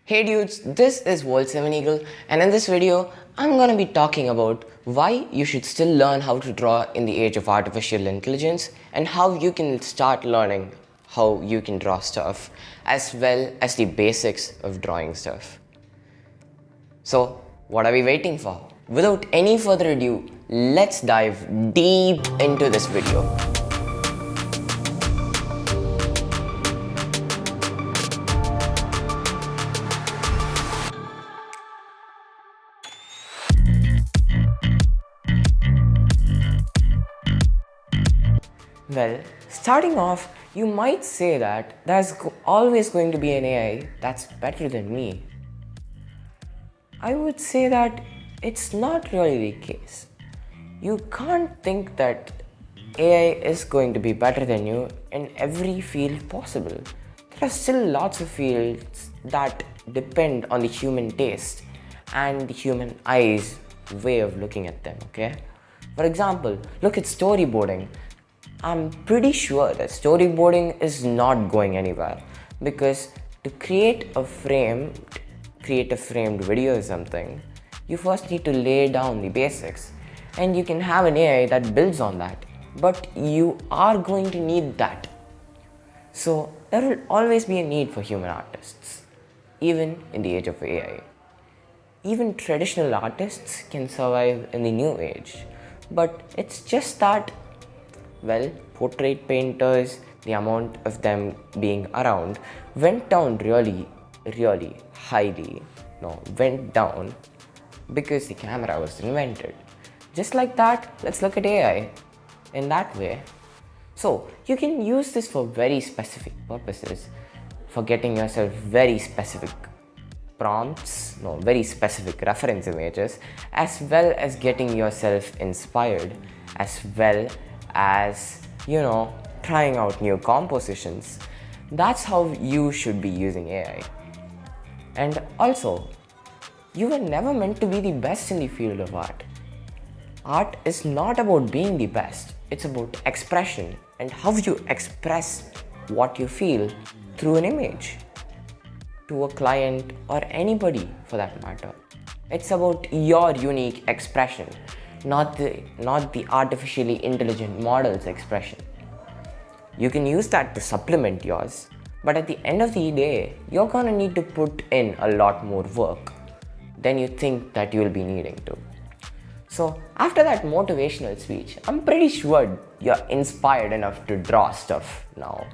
Hey dudes, this is World 7 Eagle, and in this video, I'm gonna be talking about why you should still learn how to draw in the age of artificial intelligence and how you can start learning how you can draw stuff as well as the basics of drawing stuff. So, what are we waiting for? Without any further ado, let's dive deep into this video. Well, starting off, you might say that there's always going to be an AI that's better than me. I would say that it's not really the case. You can't think that AI is going to be better than you in every field possible. There are still lots of fields that depend on the human taste and the human eyes way of looking at them, okay? For example, look at storyboarding. I'm pretty sure that storyboarding is not going anywhere because to create a framed video or something, you first need to lay down the basics, and you can have an AI that builds on that, but you are going to need that. So there will always be a need for human artists, even in the age of AI. Even traditional artists can survive in the new age, but it's just that, well, portrait painters, the amount of them being around went down went down because the camera was invented. Just like that, let's look at AI in that way. So you can use this for very specific purposes, for getting yourself very specific very specific reference images, as well as getting yourself inspired, as well as, trying out new compositions. That's how you should be using AI. And also, you were never meant to be the best in the field of art. Art is not about being the best, it's about expression and how you express what you feel through an image to a client or anybody for that matter. It's about your unique expression, not the artificially intelligent model's expression. You can use that to supplement yours, but at the end of the day, you're gonna need to put in a lot more work than you think that you'll be needing to. So after that motivational speech, I'm pretty sure you're inspired enough to draw stuff now.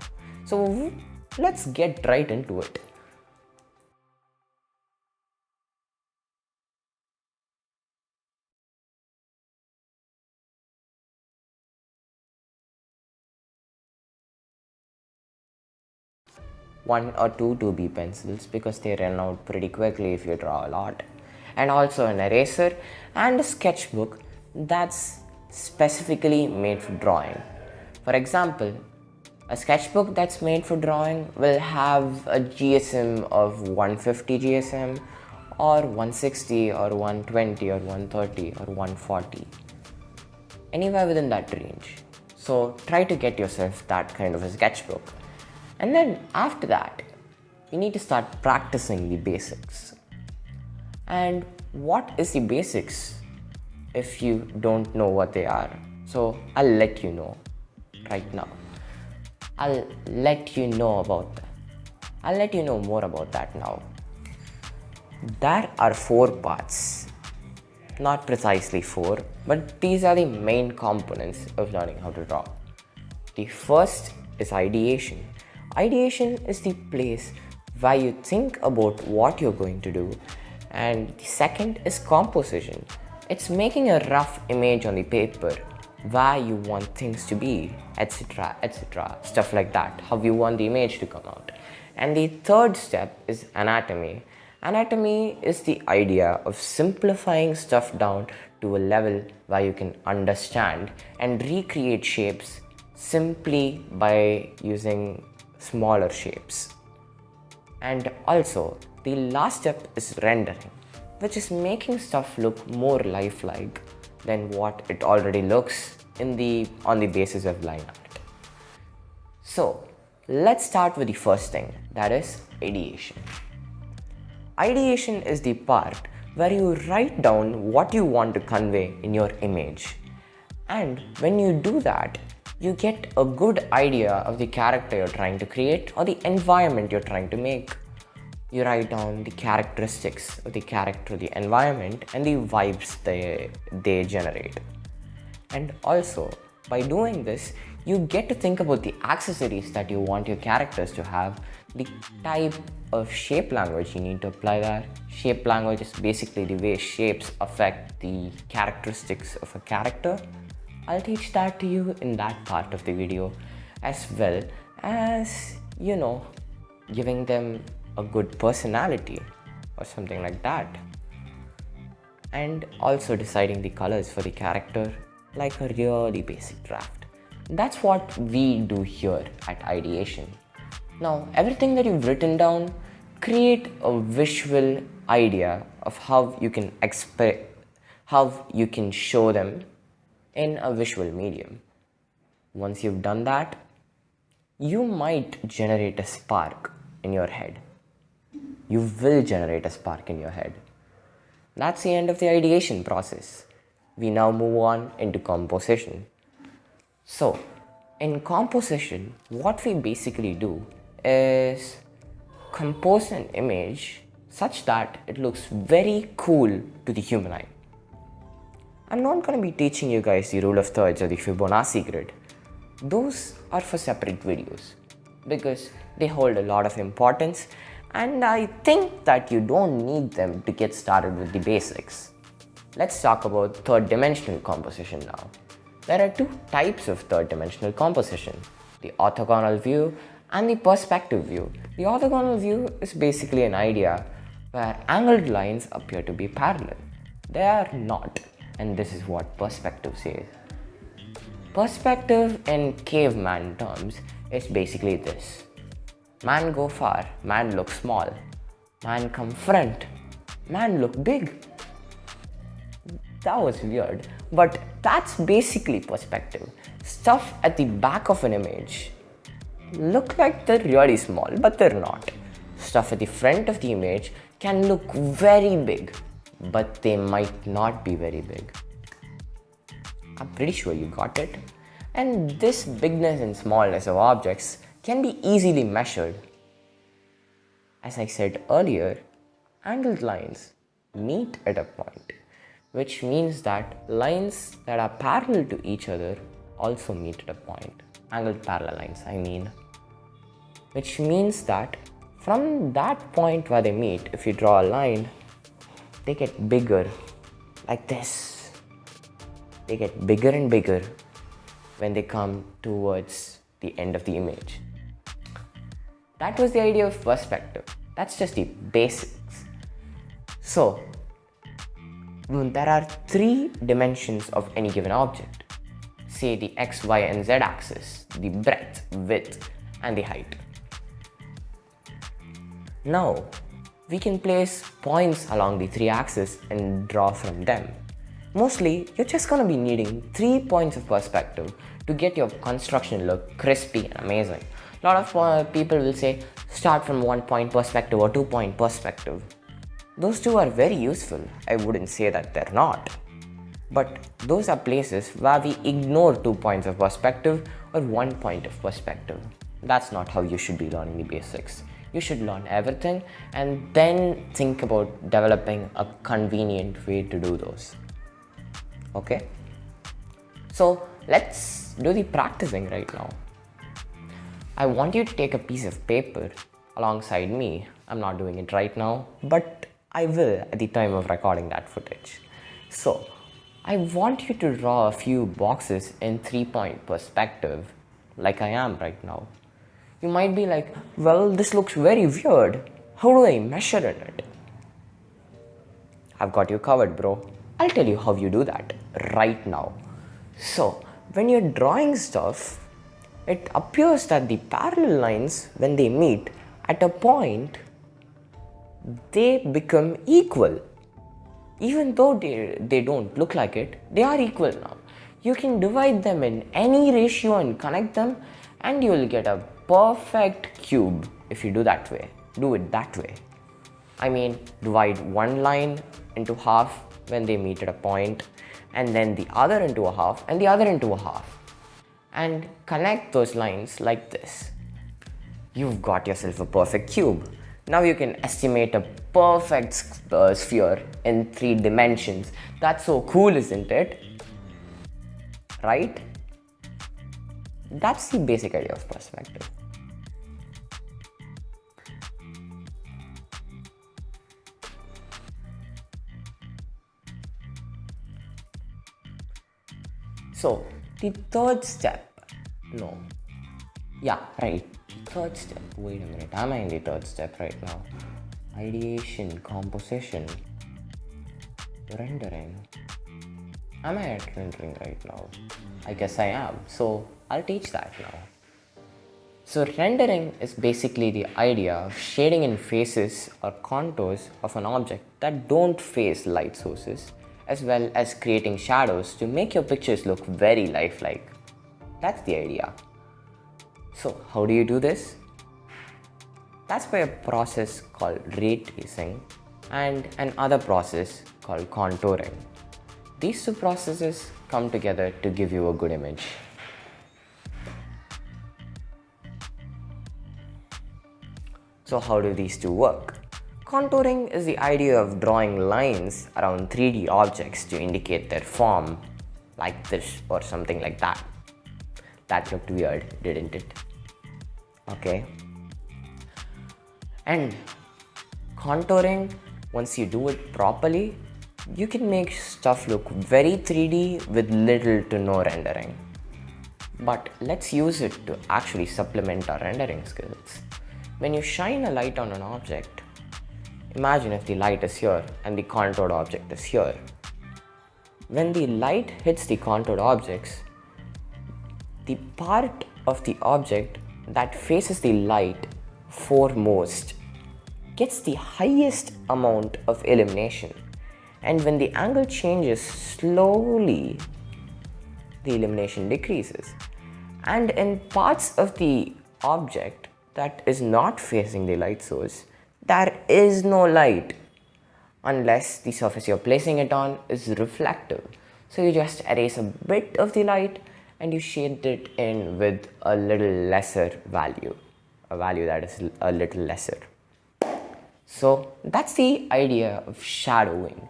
So let's get right into it. One or two 2B pencils because they run out pretty quickly if you draw a lot, and also an eraser and a sketchbook that's specifically made for drawing. For example, a sketchbook that's made for drawing will have a GSM of 150 GSM or 160 or 120 or 130 or 140, anywhere within that range. So try to get yourself that kind of a sketchbook. And then after that, you need to start practicing the basics. And what is the basics if you don't know what they are? So I'll let you know right now. I'll let you know about that. I'll let you know more about that now. There are 4 parts. Not precisely 4, but these are the main components of learning how to draw. The first is ideation. Ideation is the place where you think about what you're going to do, and the second is composition. It's making a rough image on the paper where you want things to be, etc., stuff like that, how you want the image to come out. And the third step is anatomy. Anatomy is the idea of simplifying stuff down to a level where you can understand and recreate shapes simply by using smaller shapes. And also, the last step is rendering, which is making stuff look more lifelike than what it already looks on the basis of line art. So let's start with the first thing, that is ideation. Ideation is the part where you write down what you want to convey in your image. And when you do that, you get a good idea of the character you're trying to create or the environment you're trying to make. You write down the characteristics of the character, the environment, and the vibes they generate. And also, by doing this, you get to think about the accessories that you want your characters to have, the type of shape language you need to apply there. Shape language is basically the way shapes affect the characteristics of a character. I'll teach that to you in that part of the video, as well as, giving them a good personality or something like that. And also deciding the colors for the character, like a really basic draft. That's what we do here at Ideation. Now, everything that you've written down, create a visual idea of how you can show them in a visual medium. Once you've done that, you might generate a spark in your head. You will generate a spark in your head. That's the end of the ideation process. We now move on into composition. So, in composition, what we basically do is compose an image such that it looks very cool to the human eye. I'm not going to be teaching you guys the rule of thirds or the Fibonacci grid. Those are for separate videos because they hold a lot of importance, and I think that you don't need them to get started with the basics. Let's talk about third dimensional composition now. There are two types of third dimensional composition, the orthogonal view and the perspective view. The orthogonal view is basically an idea where angled lines appear to be parallel. They are not, and this is what perspective says. Perspective in caveman terms is basically this. Man go far, man look small. Man come front, man look big. That was weird, but that's basically perspective. Stuff at the back of an image look like they're really small, but they're not. Stuff at the front of the image can look very big, but they might not be very big. I'm pretty sure you got it. And this bigness and smallness of objects can be easily measured. As I said earlier, angled lines meet at a point, which means that lines that are parallel to each other also meet at a point. Angled parallel lines, I mean. Which means that from that point where they meet, if you draw a line, they get bigger, like this. They get bigger and bigger when they come towards the end of the image. That was the idea of perspective. That's just the basics. So, there are three dimensions of any given object. Say the x, y, and z axis, the breadth, width, and the height. Now, we can place points along the three axes and draw from them. Mostly, you're just going to be needing 3 points of perspective to get your construction look crispy and amazing. A lot of people will say start from 1 point perspective or 2 point perspective. Those two are very useful. I wouldn't say that they're not. But those are places where we ignore 2 points of perspective or 1 point of perspective. That's not how you should be learning the basics. You should learn everything and then think about developing a convenient way to do those. Okay? So let's do the practicing right now. I want you to take a piece of paper alongside me. I'm not doing it right now, but I will at the time of recording that footage. So I want you to draw a few boxes in 3 point perspective, like I am right now. You might be like, well, this looks very weird. How do I measure in it? I've got you covered, bro. I'll tell you how you do that right now. So, when you're drawing stuff, it appears that the parallel lines, when they meet at a point, they become equal. Even though they don't look like it, they are equal now. You can divide them in any ratio and connect them, and you'll get a perfect cube if you do it that way. I mean, divide one line into half when they meet at a point, and then the other into a half and the other into a half, and connect those lines like this. You've got yourself a perfect cube. Now you can estimate a perfect sphere in 3 dimensions. That's so cool, isn't it? Right? That's the basic idea of perspective. So, the third step, no, yeah, right, third step, wait a minute, am I in the third step right now? Ideation, composition, rendering. Am I at rendering right now? I guess I am, so I'll teach that now. So rendering is basically the idea of shading in faces or contours of an object that don't face light sources, as well as creating shadows to make your pictures look very lifelike. That's the idea. So how do you do this? That's by a process called ray tracing and another process called contouring. These 2 processes come together to give you a good image. So how do these 2 work? Contouring is the idea of drawing lines around 3D objects to indicate their form, like this or something like that. That looked weird, didn't it? Okay. And contouring, once you do it properly, you can make stuff look very 3D with little to no rendering. But let's use it to actually supplement our rendering skills. When you shine a light on an object, imagine if the light is here and the contoured object is here. When the light hits the contoured objects, the part of the object that faces the light foremost gets the highest amount of illumination, and when the angle changes slowly, the illumination decreases. And in parts of the object that is not facing the light source, there is no light unless the surface you're placing it on is reflective. So you just erase a bit of the light and you shade it in with a little lesser value, a value that is a little lesser. So that's the idea of shadowing.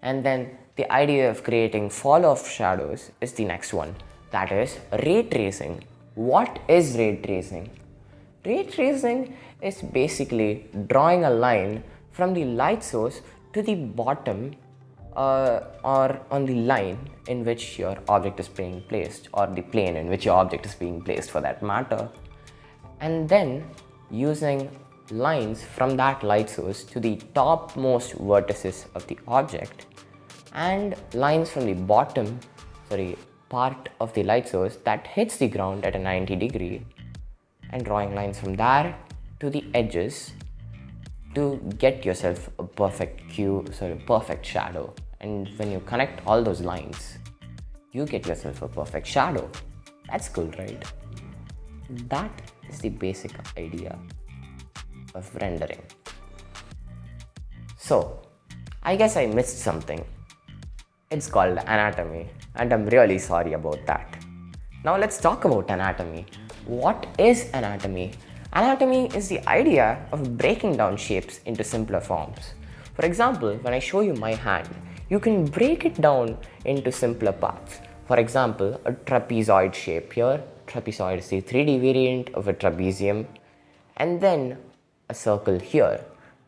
And then the idea of creating fall of shadows is the next one, that is ray tracing. What is ray tracing? Ray tracing is basically drawing a line from the light source to the bottom or on the line in which your object is being placed, or the plane in which your object is being placed for that matter, and then using lines from that light source to the topmost vertices of the object and lines from the part of the light source that hits the ground at a 90 degree, and drawing lines from there to the edges to get yourself a perfect shadow. And when you connect all those lines, you get yourself a perfect shadow. That's cool, right? That is the basic idea of rendering. So, I guess I missed something. It's called anatomy, and I'm really sorry about that. Now let's talk about anatomy. What is anatomy? Anatomy is the idea of breaking down shapes into simpler forms. For example, when I show you my hand, you can break it down into simpler parts. For example, a trapezoid shape here. Trapezoid is the 3D variant of a trapezium. And then a circle here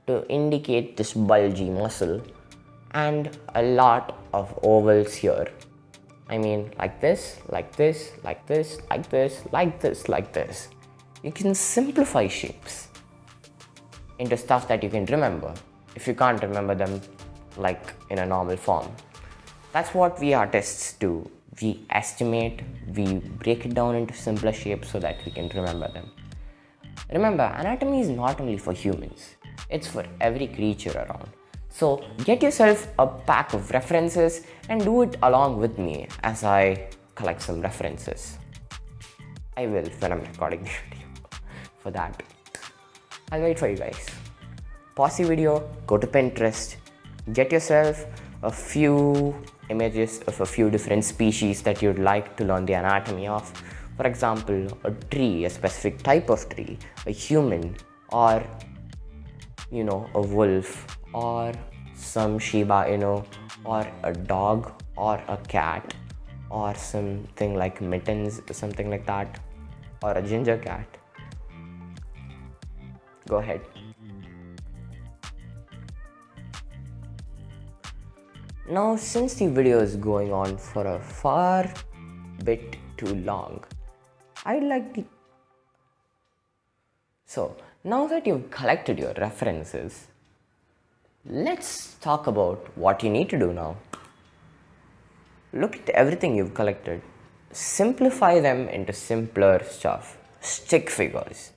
to indicate this bulgy muscle, and a lot of ovals here. I mean, like this, like this, like this, like this, like this, like this. You can simplify shapes into stuff that you can remember if you can't remember them like in a normal form. That's what we artists do. We estimate, we break it down into simpler shapes so that we can remember them. Remember, anatomy is not only for humans, it's for every creature around. So get yourself a pack of references and do it along with me as I collect some references. I will when I'm recording the video for that. I'll wait for you guys. pause the video, go to Pinterest, get yourself a few images of a few different species that you'd like to learn the anatomy of. For example, a tree, a specific type of tree, a human, or a wolf, or some Shiba Inu, or a dog, or a cat, or something like mittens, something like that, or a ginger cat. Go ahead. Now, since the video is going on for a far bit too long, So, now that you've collected your references, let's talk about what you need to do now. Look at everything you've collected. Simplify them into simpler stuff. Stick figures.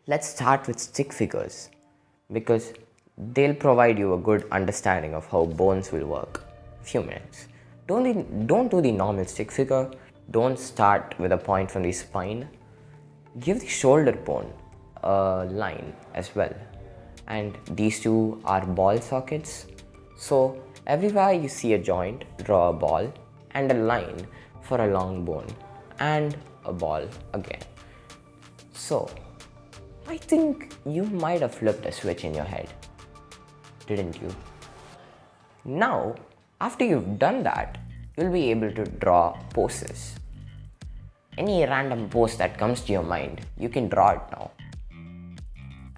Let's start with stick figures because they'll provide you a good understanding of how bones will work. Few minutes. Don't do the normal stick figure. Don't start with a point from the spine. Give the shoulder bone a line as well. And these two are ball sockets. So everywhere you see a joint, draw a ball and a line for a long bone and a ball again. So I think you might have flipped a switch in your head, didn't you? Now, after you've done that, you'll be able to draw poses. Any random pose that comes to your mind, you can draw it now.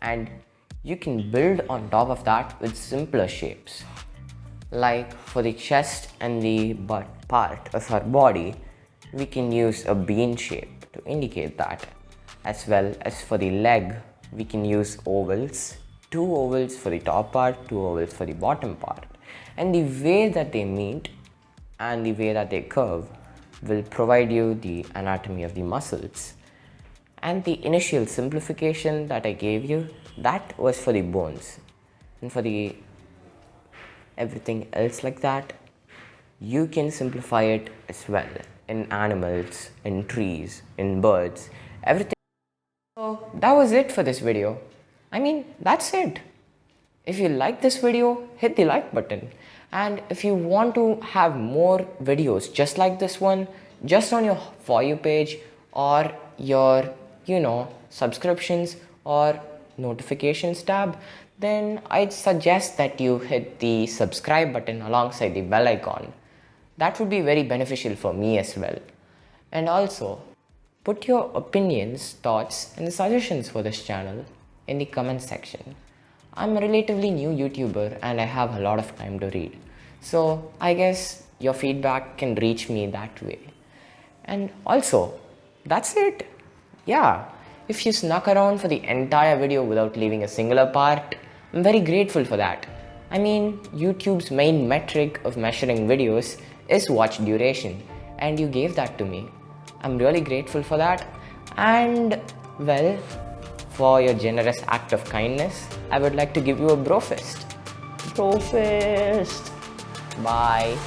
And you can build on top of that with simpler shapes. Like for the chest and the butt part of our body, we can use a bean shape to indicate that. As well as for the leg, we can use ovals. 2 ovals for the top part, 2 ovals for the bottom part. And the way that they meet and the way that they curve will provide you the anatomy of the muscles. And the initial simplification that I gave you, that was for the bones. And for the everything else like that, you can simplify it as well in animals, in trees, in birds, everything. So that was it for this video. That's it. If you like this video, hit the like button. And if you want to have more videos just like this one, just on your For You page or your, subscriptions or notifications tab, then I'd suggest that you hit the subscribe button alongside the bell icon. That would be very beneficial for me as well. And also, put your opinions, thoughts and suggestions for this channel in the comment section. I'm a relatively new YouTuber and I have a lot of time to read. So I guess your feedback can reach me that way. And also, that's it. Yeah, if you snuck around for the entire video without leaving a singular part, I'm very grateful for that. YouTube's main metric of measuring videos is watch duration, and you gave that to me. I'm really grateful for that. And well, for your generous act of kindness, I would like to give you a bro fist. Bro fist. Bye.